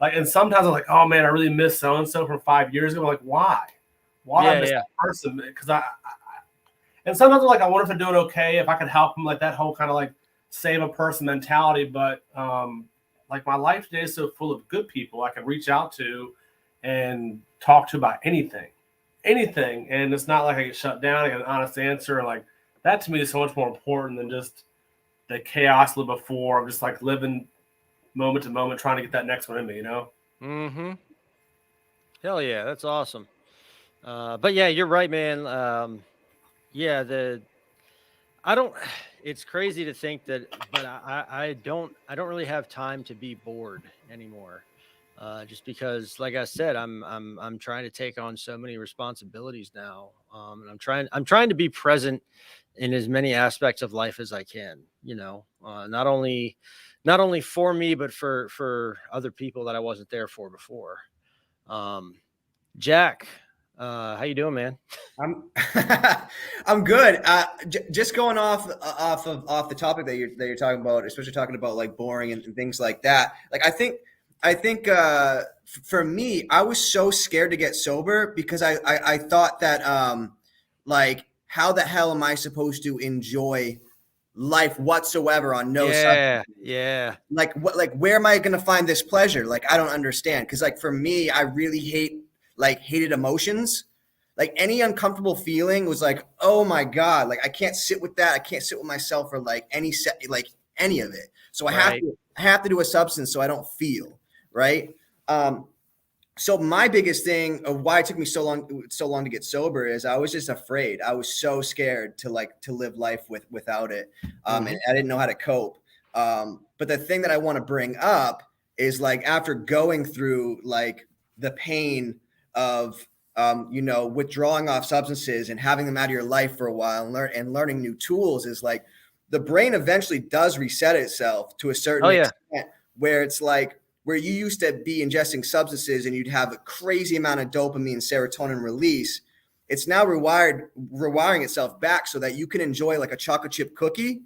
like, and sometimes I'm like, oh man, I really miss so and so from 5 years ago. I'm like, why? Why did I miss that person? Because and sometimes I'm like, I wonder if they're doing okay, if I could help them, like that whole kind of like save a person mentality. But like my life today is so full of good people I can reach out to and talk to about anything. And it's not like I get shut down. I get an honest answer. Like that to me is so much more important than just the chaos lived before. I'm just like living moment to moment, trying to get that next one in me, Hell yeah. That's awesome. But yeah, you're right, man. It's crazy to think that, but I don't really have time to be bored anymore. Just because, like I said, I'm trying to take on so many responsibilities now. And I'm trying to be present in as many aspects of life as I can, not only for me, but for other people that I wasn't there for before. Jack, how you doing, man? I'm good. Just going off the topic that you're talking about, especially talking about like boring and things like that. Like I think for me, I was so scared to get sober because I thought that like how the hell am I supposed to enjoy life whatsoever on no substance? Yeah. Like where am I going to find this pleasure? Like I don't understand, because like for me, I really hated emotions. Like any uncomfortable feeling was like, oh my God, like I can't sit with that. I can't sit with myself for like any of it. So I have to do a substance so I don't feel right. So my biggest thing of why it took me so long to get sober is I was just afraid. I was so scared to live life without it. And I didn't know how to cope. But the thing that I want to bring up is like, after going through like the pain of, withdrawing off substances and having them out of your life for a while and learning new tools, is like the brain eventually does reset itself to a certain extent, where it's like, where you used to be ingesting substances and you'd have a crazy amount of dopamine, serotonin release, it's now rewiring itself back so that you can enjoy like a chocolate chip cookie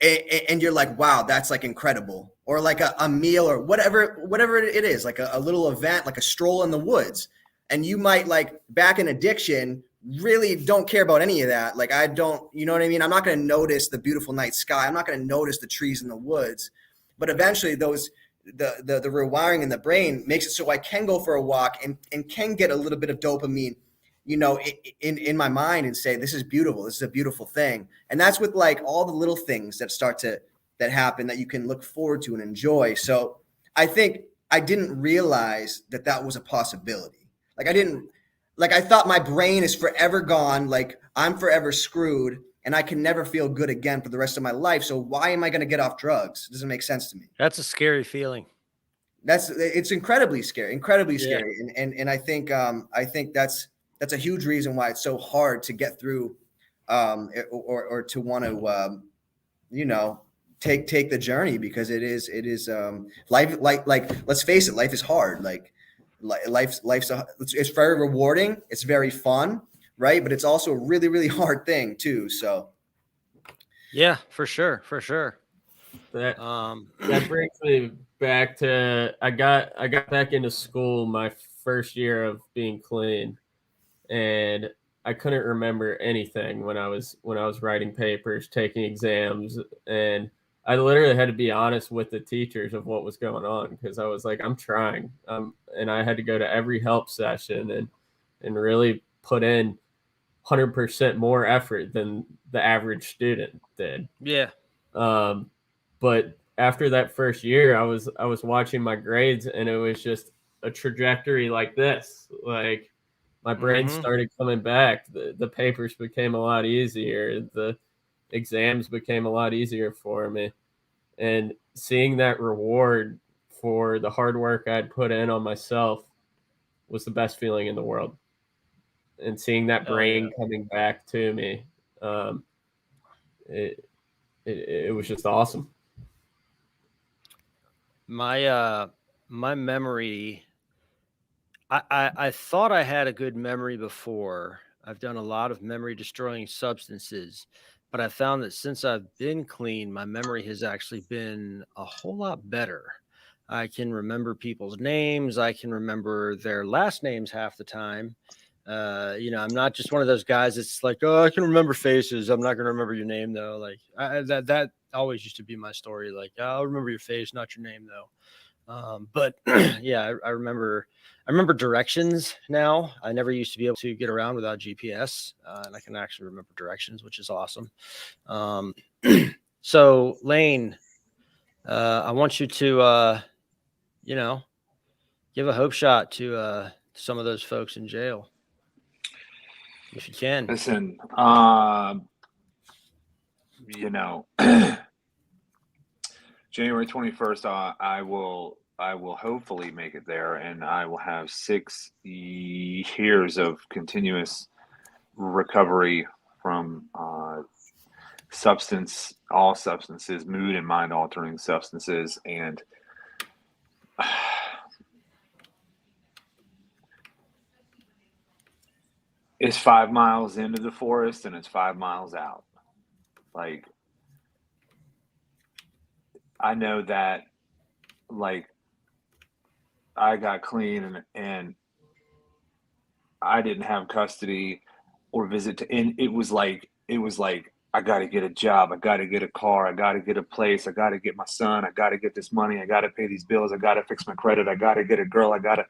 and you're like, wow, that's like incredible. Or like a meal or whatever it is, like a little event, like a stroll in the woods. And you might, like, back in addiction, really don't care about any of that. Like, I don't, you know what I mean? I'm not going to notice the beautiful night sky. I'm not going to notice the trees in the woods. But eventually the rewiring in the brain makes it so I can go for a walk and can get a little bit of dopamine, in my mind, and say, this is beautiful. This is a beautiful thing. And that's with like all the little things that happen that you can look forward to and enjoy. So I think I didn't realize that was a possibility. I thought my brain is forever gone. Like, I'm forever screwed and I can never feel good again for the rest of my life. So why am I going to get off drugs? It doesn't make sense to me. That's a scary feeling. It's incredibly scary. And I think that's a huge reason why it's so hard to get through, or to want to, take the journey, because it is life. Like, let's face it, life is hard. Like, it's very rewarding. It's very fun. Right. But it's also a really, really hard thing too. So. Yeah, for sure. That brings me back to, I got back into school my first year of being clean, and I couldn't remember anything when I was writing papers, taking exams, and I literally had to be honest with the teachers of what was going on, because I was like, I'm trying, and I had to go to every help session and really put in 100% more effort than the average student did. Yeah. But after that first year, I was watching my grades, and it was just a trajectory like this. Like, my brain started coming back. The papers became a lot easier. The exams became a lot easier for me. And seeing that reward for the hard work I'd put in on myself was the best feeling in the world. And seeing that brain coming back to me, it was just awesome. My memory, I thought I had a good memory before. I've done a lot of memory destroying substances, but I found that since I've been clean, my memory has actually been a whole lot better. I can remember people's names. I can remember their last names half the time. I'm not just one of those guys that's like, oh, I can remember faces. I'm not going to remember your name though. Like, that always used to be my story. Like, I'll remember your face, not your name though. But yeah, I remember directions now. I never used to be able to get around without GPS, and I can actually remember directions, which is awesome. So Lane, I want you to, give a hope shot to some of those folks in jail, if you can. Listen, January 21st, I will hopefully make it there, and I will have 6 years of continuous recovery from all substances, mood and mind altering substances. And it's 5 miles into the forest and it's 5 miles out. Like, I know that, like, I got clean and I didn't have custody or visit and it was like I got to get a job, I got to get a car, I got to get a place, I got to get my son, I got to get this money, I got to pay these bills, I got to fix my credit, I got to get a girl, I got to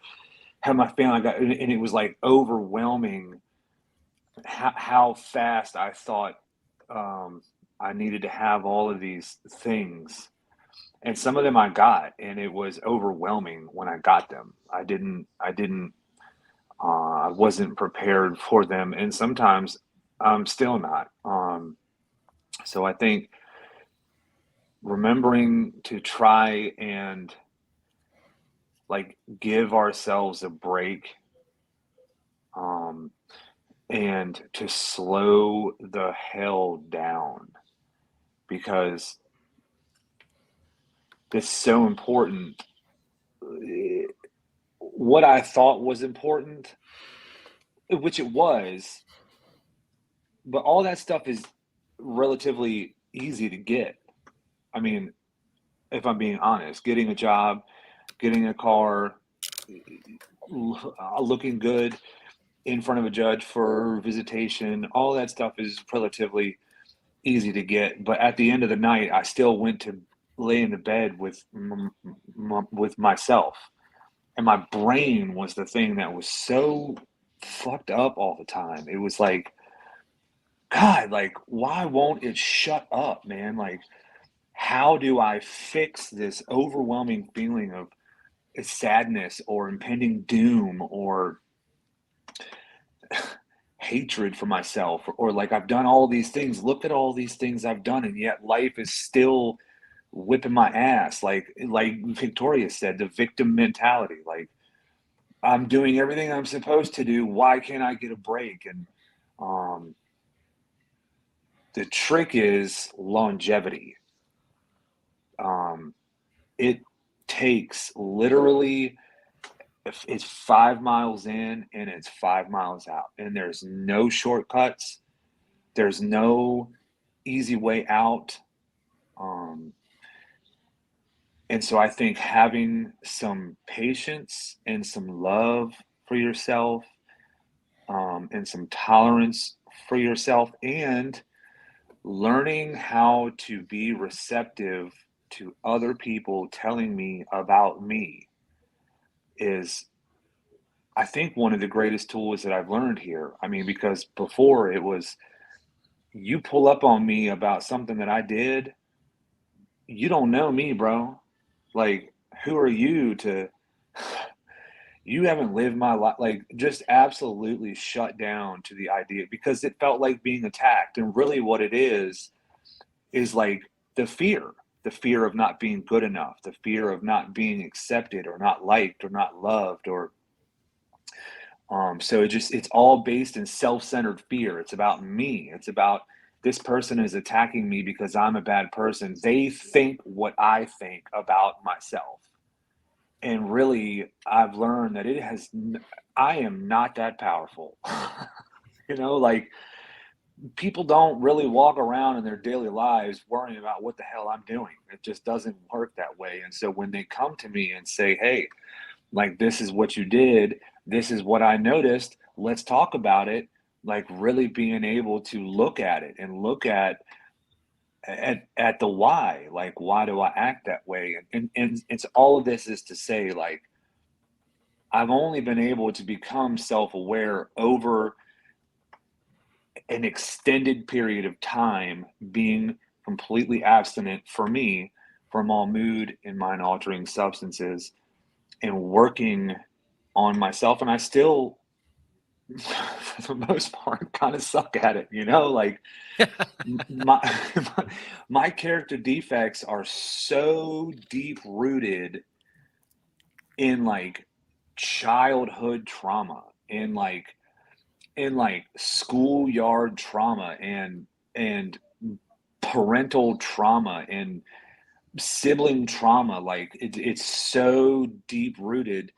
have my family, and it was like overwhelming how fast I thought I needed to have all of these things. And some of them I got, and it was overwhelming when I got them. I wasn't prepared for them, and sometimes I'm still not. So I think remembering to try and like give ourselves a break, um, and to slow the hell down, because it's so important. What I thought was important, which it was, but all that stuff is relatively easy to get. I mean, if I'm being honest, getting a job, getting a car, looking good in front of a judge for visitation, all that stuff is relatively easy to get. But at the end of the night, I still went to lay in the bed with myself, and my brain was the thing that was so fucked up all the time. It was like, God, like, why won't it shut up, man? Like, how do I fix this overwhelming feeling of sadness or impending doom or hatred for myself, or like I've done all these things, look at all these things I've done, and yet life is still whipping my ass, like Victoria said, the victim mentality. Like, I'm doing everything I'm supposed to do, why can't I get a break? And um the trick is longevity. It takes literally, if it's 5 miles in and it's 5 miles out, and there's no shortcuts, there's no easy way out. Um, and so I think having some patience and some love for yourself, and some tolerance for yourself, and learning how to be receptive to other people telling me about me is, I think, one of the greatest tools that I've learned here. I mean, because before it was, you pull up on me about something that I did, you don't know me, bro. Like, who are you to, you haven't lived my life. Like, just absolutely shut down to the idea, because it felt like being attacked. And really what it is like the fear of not being good enough, the fear of not being accepted or not liked or not loved, or so it's all based in self-centered fear. It's about me. It's about, this person is attacking me because I'm a bad person. They think what I think about myself. And really, I've learned that I am not that powerful. Like, people don't really walk around in their daily lives worrying about what the hell I'm doing. It just doesn't work that way. And so when they come to me and say, hey, like, this is what you did, this is what I noticed, let's talk about it, like, really being able to look at it and look at the why. Like, why do I act that way? And it's all of this is to say, like, I've only been able to become self-aware over an extended period of time, being completely abstinent for me from all mood and mind altering substances, and working on myself. And I still, for the most part, kind of suck at it, like, my my character defects are so deep rooted in like childhood trauma, in like schoolyard trauma, and parental trauma, and sibling trauma. Like, it's so deep rooted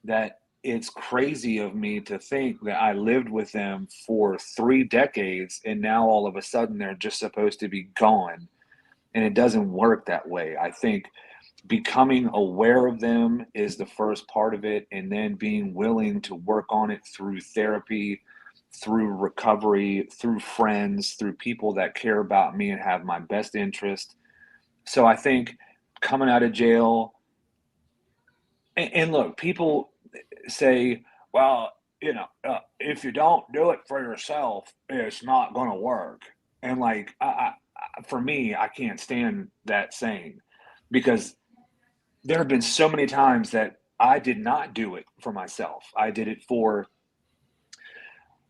that it's crazy of me to think that I lived with them for 3 decades, and now all of a sudden they're just supposed to be gone. And it doesn't work that way. I think becoming aware of them is the first part of it, and then being willing to work on it through therapy, through recovery, through friends, through people that care about me and have my best interest. So I think coming out of jail, and look, people say, well, if you don't do it for yourself, it's not going to work. And like, for me, I can't stand that saying. because there have been so many times that I did not do it for myself. I did it for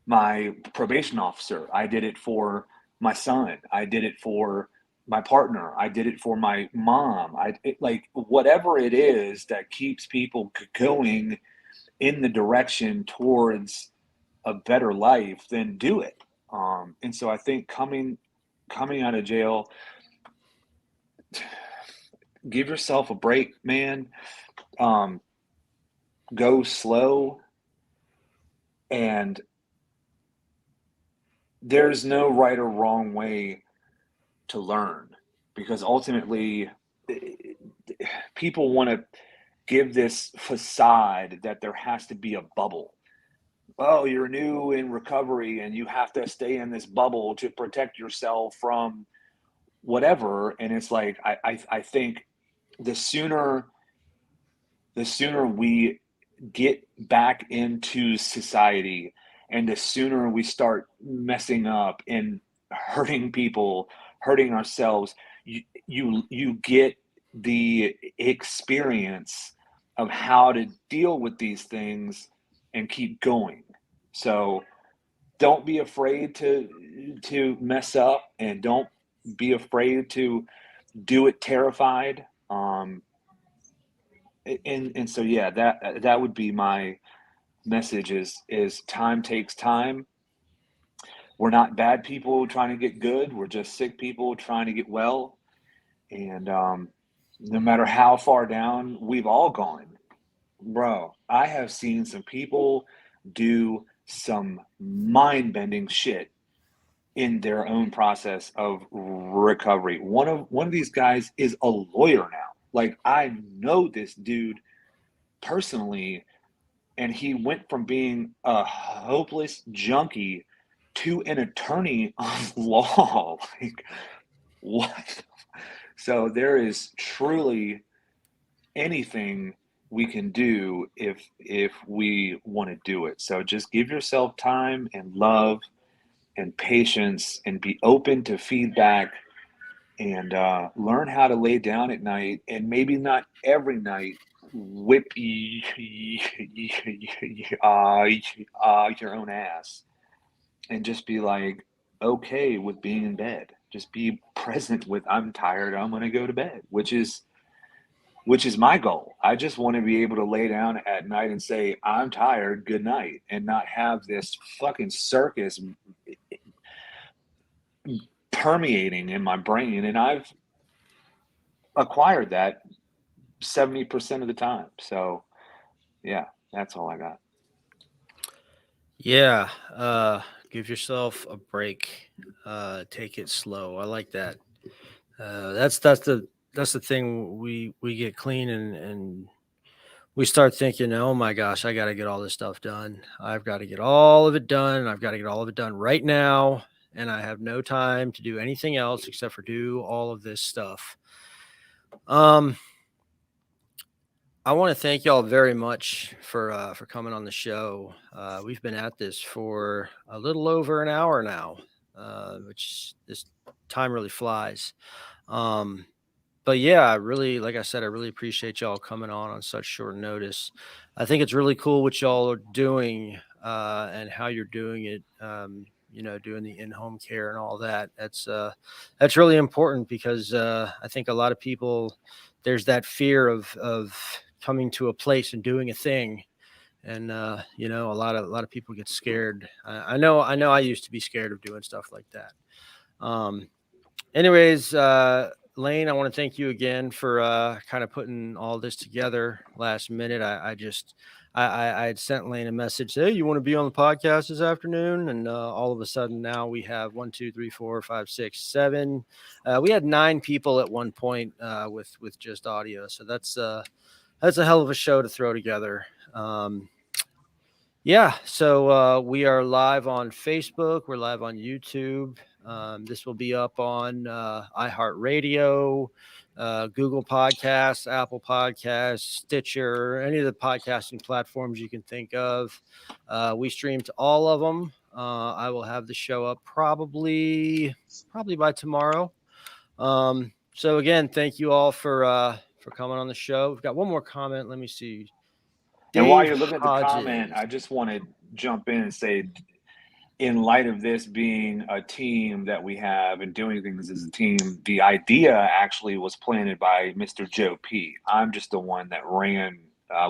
my probation officer. I did it for my son. I did it for my partner. I did it for my mom. Like whatever it is that keeps people going in the direction towards a better life, then do it. And so I think coming out of jail, give yourself a break, man. Go slow, and there's no right or wrong way to learn, because ultimately people want to give this facade that there has to be a bubble. Oh, you're new in recovery and you have to stay in this bubble to protect yourself from whatever. And it's like I think the sooner we get back into society, and the sooner we start messing up and hurting people, hurting ourselves, you get the experience of how to deal with these things and keep going. So don't be afraid to mess up, and don't be afraid to do it terrified. And so yeah, that would be my message, is time takes time. We're not bad people trying to get good. We're just sick people trying to get well. And no matter how far down we've all gone, bro, I have seen some people do some mind-bending shit in their own process of recovery. One of these guys is a lawyer now. Like, I know this dude personally, and he went from being a hopeless junkie to an attorney of law. Like, what? So there is truly anything we can do if we want to do it. So just give yourself time and love and patience, and be open to feedback, and learn how to lay down at night, and maybe not every night whip your own ass, and just be like okay with being in bed. Just be present with, I'm tired, I'm going to go to bed, which is my goal. I just want to be able to lay down at night and say, I'm tired, good night, and not have this fucking circus permeating in my brain. And I've acquired that 70% of the time. So yeah, that's all I got. Yeah, give yourself a break. Take it slow. I like that. That's the thing. We get clean, and we start thinking, oh my gosh, I got to get all this stuff done. I've got to get all of it done. I've got to get all of it done right now, and I have no time to do anything else except for do all of this stuff. I want to thank y'all very much for coming on the show. We've been at this for a little over an hour now, which this time really flies. But yeah, like I said, I really appreciate y'all coming on such short notice. I think it's really cool what y'all are doing, and how you're doing it. Doing the in-home care and all that. That's really important, because I think a lot of people, there's that fear of coming to a place and doing a thing. And a lot of people get scared. I know I used to be scared of doing stuff like that. Anyways, Lane, I want to thank you again for kind of putting all this together last minute. I had sent Lane a message, hey, you want to be on the podcast this afternoon? And all of a sudden now we have 1, 2, 3, 4, 5, 6, 7. We had 9 people at one point with just audio. So that's a hell of a show to throw together. Yeah, so we are live on Facebook. We're live on YouTube. This will be up on iHeartRadio, Google Podcasts, Apple Podcasts, Stitcher, any of the podcasting platforms you can think of. We stream to all of them. I will have the show up probably by tomorrow. So again, thank you all for coming on the show. We've got one more comment. Let me see. And while Dave you're looking at the Hodges. comment, I just want to jump in and say, in light of this being a team that we have and doing things as a team, the idea actually was planted by Mr. Joe P. I'm just the one that ran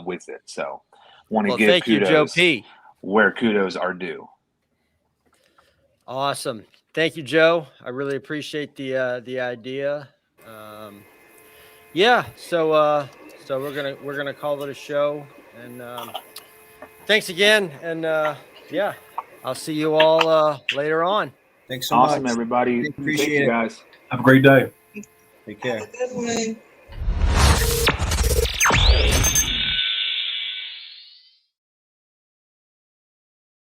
with it. So want to give thank kudos you, Joe P. where kudos are due. Awesome. Thank you, Joe. I really appreciate the idea. Yeah. So we're gonna call it a show. And thanks again. And yeah, I'll see you all later on. Thanks so much. Awesome, everybody. Appreciate Thank you, it. guys. Have a great day. Take care. Have a good one.